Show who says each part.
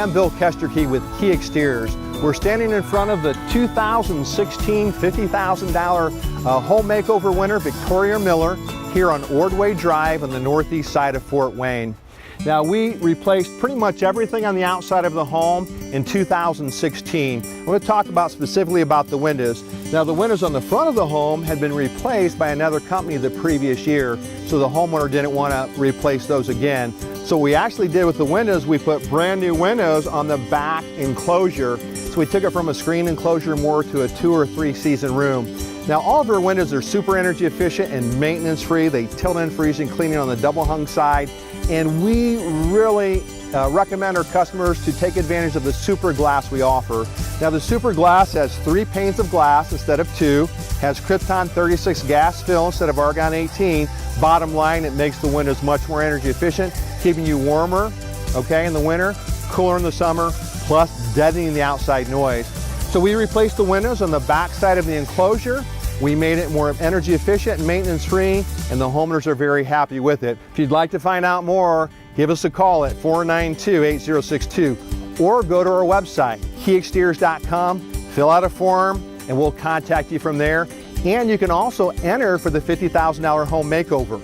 Speaker 1: I'm Bill Kesterkey with Key Exteriors. We're standing in front of the 2016 $50,000 home makeover winner, Victoria Miller, here on Ordway Drive on the northeast side of Fort Wayne. Now, we replaced pretty much everything on the outside of the home in 2016. I'm going to talk about specifically about the windows. Now, the windows on the front of the home had been replaced by another company the previous year, so the homeowner didn't want to replace those again. So what we actually did with the windows, we put brand new windows on the back enclosure. So we took it from a screen enclosure more to a 2 or 3 season room. Now, all of our windows are super energy efficient and maintenance free. They tilt in freezing cleaning on the double hung side. And we really recommend our customers to take advantage of the super glass we offer. Now, the super glass has 3 panes of glass instead of 2, has Krypton 36 gas fill instead of Argon 18. Bottom line, it makes the windows much more energy efficient, keeping you warmer, okay, in the winter, cooler in the summer, plus deadening the outside noise. So we replaced the windows on the back side of the enclosure. We made it more energy efficient and maintenance free, and the homeowners are very happy with it. If you'd like to find out more, give us a call at 492-8062 or go to our website, keyexteriors.com, fill out a form, and we'll contact you from there. And you can also enter for the $50,000 home makeover.